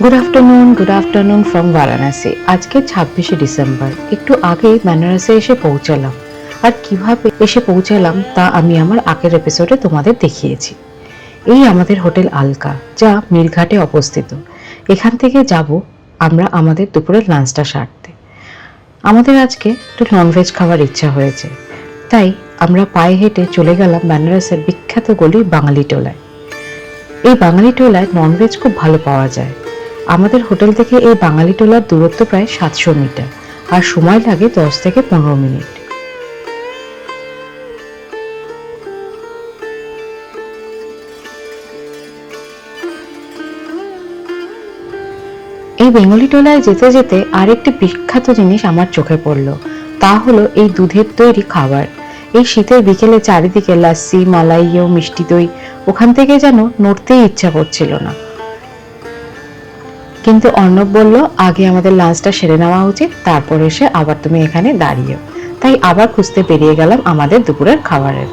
Good afternoon from Varanasi. আজকে 26শে December. একটু আগেই বেনারসে এসে পৌঁছালাম, আর কিভাবে এসে পৌঁছালাম তা আমি আমার আগের এপিসোডে তোমাদের দেখিয়েছি। এই আমাদের হোটেল আলকা, যা মিরঘাটে অবস্থিত। এখান থেকে যাব আমরা আমাদের দুপুরের লাঞ্চটা সারতে। আমাদের আজকে একটু ননভেজ খাওয়ার ইচ্ছা হয়েছে, তাই আমরা পায়ে হেঁটে চলে গেলাম বেনারসের বিখ্যাত গলি বাঙালি টোলায়। এই বাঙালি টোলায় ননভেজ খুব ভালো পাওয়া যায়। আমাদের হোটেল থেকে এই বাঙালি টোলার দূরত্ব প্রায় 700 মিটার, আর সময় লাগে 10 থেকে 15 মিনিট। এই বেঙ্গলি টোলায় যেতে যেতে আরেকটি বিখ্যাত জিনিস আমার চোখে পড়ল, তা হলো এই দুধের তৈরি খাবার। এই শীতের বিকেলে চারিদিকে লাস্সি, মালাই ও মিষ্টি দই, ওখান থেকে যেন নড়তেই ইচ্ছা করছিল না। কিন্তু অর্ণব বলল আগে আমাদের লাঞ্চটা সেরে নেওয়া উচিত, তারপর এসে আবার তুমি এখানে দাঁড়িয়েও। তাই আবার খুঁজতে বেরিয়ে গেলাম আমাদের দুপুরের খাবারের।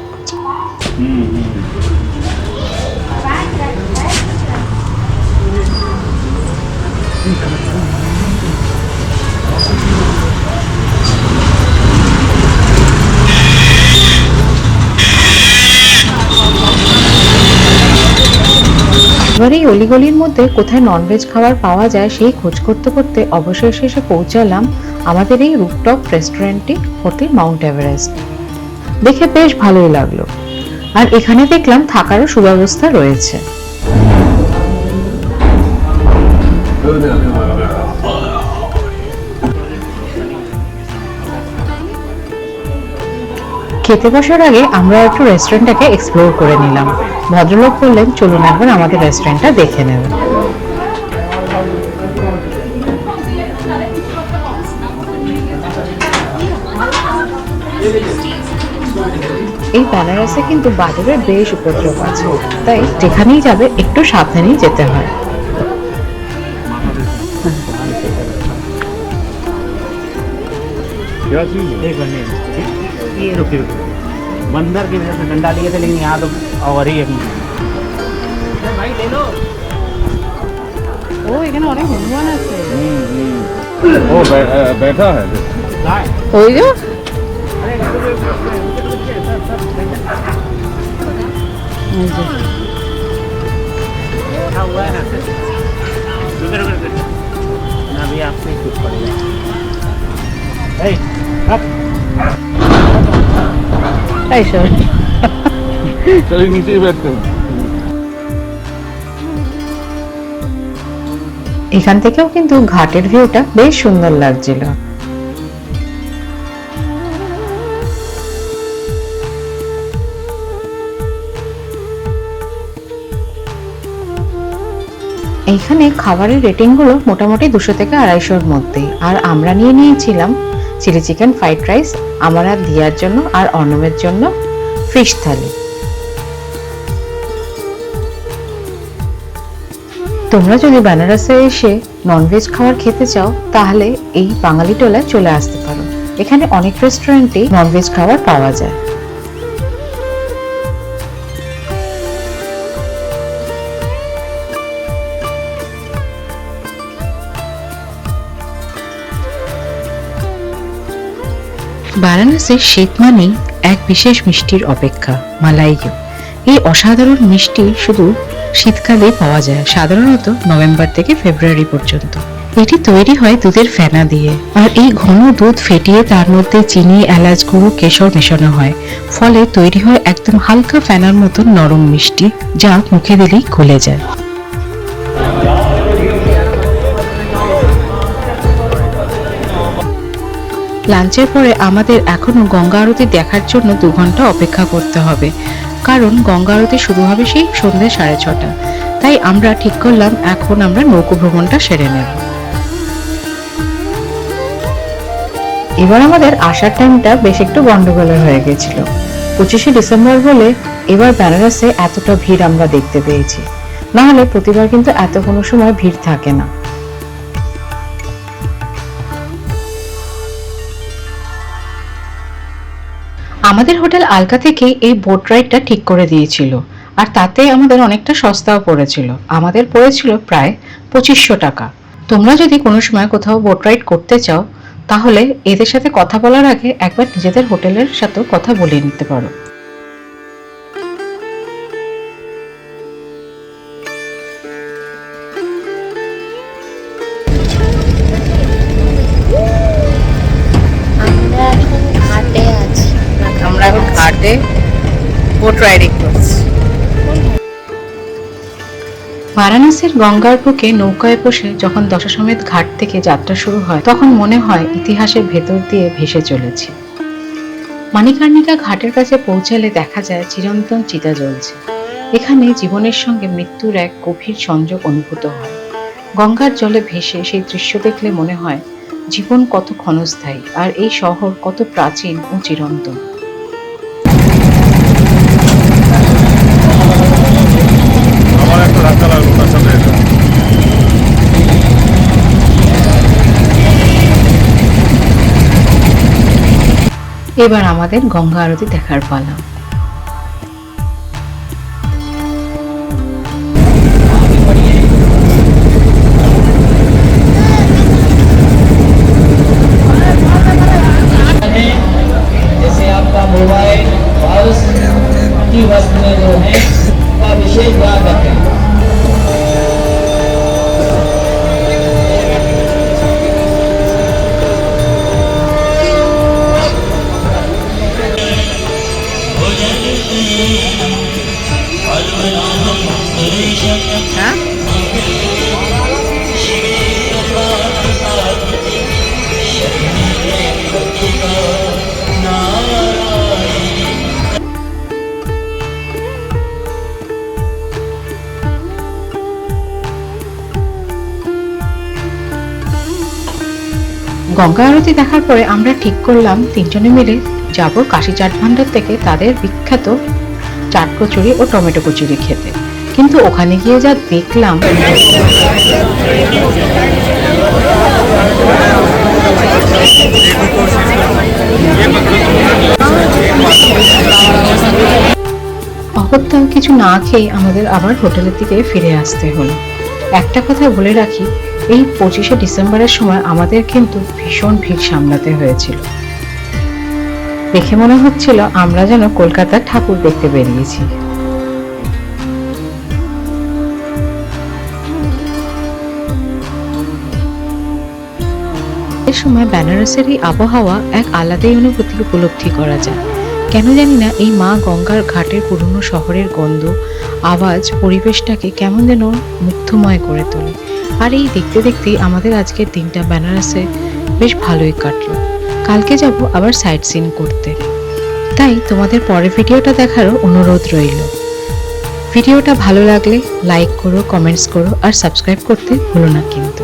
এবার এই অলিগলির মধ্যে কোথায় ননভেজ খাবার পাওয়া যায় সেই খোঁজ করতে করতে অবশেষে এসে পৌঁছালাম আমাদের এই রুফটপ রেস্টুরেন্টটি, হোটেল মাউন্ট এভারেস্ট। দেখে বেশ ভালোই লাগলো, আর এখানে দেখলাম থাকারও সুব্যবস্থা রয়েছে। খেতে বসার আগে আমরা একটু রেস্টুরেন্টটাকে এক্সপ্লোর করে নিলাম। ভদ্রলোক বললেন চলুন একবার আমাদের রেস্টুরেন্টটা দেখে নেবেন। এই বেনারসে কিন্তু বাদুড়ের বেশ উপদ্রব আছে, তাই যেখানেই যাবে একটু সাবধানেই যেতে হয়। बंदर की वजह से डंडा लिए थे, लेकिन यहाँ तो और ही भाई ले लो। ও এখানে অনেক হনুমান আছে। ও बैठा है ওই যে हुआ है ना भी आपसे कुछ पड़ेगा। चलिए नीचे ही बैठते हैं। এখান থেকেও কিন্তু ঘাটের ভিউটা বেশ সুন্দর লাগছিল। এইখানে খাবারের রেটিং গুলো মোটামুটি 200 থেকে 250-র মধ্যে, আর আমরা নিয়েছিলাম চিলি চিকেন ফ্রাইড রাইস, আমার আর দিয়ার জন্য আর অর্ণবের জন্য ফিশ থালি। তোমরা যদি বেনারসে এসে ননভেজ খাবার খেতে চাও তাহলে এই বাঙালি টোলায় চলে আসতে পারো। এখানে অনেক রেস্টুরেন্টে ননভেজ খাবার পাওয়া যায়। বারাণসীর শীত মানেই এক বিশেষ মিষ্টির অপেক্ষা, মালাইও। এই অসাধারণ মিষ্টি শুধু শীতকালে পাওয়া যায়, সাধারণত নভেম্বর থেকে ফেব্রুয়ারি পর্যন্ত। এটি তৈরি হয় দুধের ফেনা দিয়ে, আর এই ঘন দুধ ফেটিয়ে তার মধ্যে চিনি, এলাচ গুঁড়ো, কেশর মেশানো হয়। ফলে তৈরি হয় একদম হালকা ফেনার মতন নরম মিষ্টি, যা মুখে দিলেই গলে যায়। লাঞ্চের পরে আমাদের এখনো গঙ্গা আরতি দেখার জন্য 2 ঘন্টা অপেক্ষা করতে হবে, কারণ গঙ্গা আরতি শুরু হবে সেই সন্ধ্যে 6:30। তাই আমরা ঠিক করলাম এখন আমরা নৌকো ভ্রমণটা সেরে নেব। এবার আমাদের আসার টাইমটা বেশ একটু গন্ডগোলের হয়ে গেছিল। 25শে ডিসেম্বর বলে এবার বেনারসে এতটা ভিড় আমরা দেখতে পেয়েছি, না হলে প্রতিবার কিন্তু এত কোনো সময় ভিড় থাকে না। আমাদের হোটেল আলকা থেকে এই বোট রাইডটা ঠিক করে দিয়েছিল, আর তাতে আমাদের অনেকটা সস্তাও পড়েছিল। আমাদের পড়েছিল প্রায় 2500 টাকা। তোমরা যদি কোনো সময় কোথাও বোট রাইড করতে চাও তাহলে এদের সাথে কথা বলার আগে একবার নিজেদের হোটেলের সাথেও কথা বলে নিতে পারো। আমরা এখন ঘাটে বোট রাইডিং করছি। বারাণসীর গঙ্গার বুকে নৌকায় বসে যখন দশাশ্বমেধ ঘাট থেকে যাত্রা শুরু হয় তখন মনে হয় ইতিহাসের ভেতর দিয়ে ভেসে চলেছে। মানিকর্ণিকা ঘাটের কাছে পৌঁছালে দেখা যায় চিরন্তন চিতা জ্বলছে। এখানে জীবনের সঙ্গে মৃত্যুর এক গভীর সংযোগ অনুভূত হয়। গঙ্গার জলে ভেসে সেই দৃশ্য দেখলে মনে হয় জীবন কত ক্ষণস্থায়ী আর এই শহর কত প্রাচীন ও চিরন্তন। আমার একটা ধাক্কা লাগলো তার সাথে এটা। এবার আমাদের গঙ্গা আরতি দেখার পালা। जैसे आपका मोबाइल पर्स की वस्तुएं जो हैं का विशेष ध्यान रखें। গঙ্গা আরতি দেখার পরে আমরা ঠিক করলাম তিনজনে মিলে যাব কাশী চাট ভান্ডার থেকে তাদের বিখ্যাত চাট কচুরি ও টমেটো কচুরি খেতে। কিন্তু ওখানে গিয়ে যা দেখলাম, অগত্যা কিছু না খেয়ে আমাদের আবার হোটেলের দিকে ফিরে আসতে হলো। একটা কথা বলে রাখি, এই 25শে ডিসেম্বরের সময় আমাদের কিন্তু ভীষণ ভিড় সামলাতে হয়েছিল। দেখে মনে হচ্ছিল আমরা যেন কলকাতার ঠাকুর দেখতে বেরিয়েছি। এর সময় বেনারসের এই আবহাওয়া এক আলাদাই অনুভূতি উপলব্ধি করা যায়। কেন জানি না এই মা গঙ্গার ঘাটের পুরনো শহরের গন্ধ, আওয়াজ পরিবেশটাকে কেমন যেন মুগ্ধময় করে তোলে। আর এই দেখতে দেখতেই আমাদের আজকের দিনটা বেনারসে বেশ ভালোই কাটলো। কালকে যাব আবার সাইট সিন করতে। তাই তোমাদের পরের ভিডিওটা দেখারও অনুরোধ রইল। ভিডিওটা ভালো লাগলে লাইক করো, কমেন্টস করো আর সাবস্ক্রাইব করতে ভুলো না কিন্তু।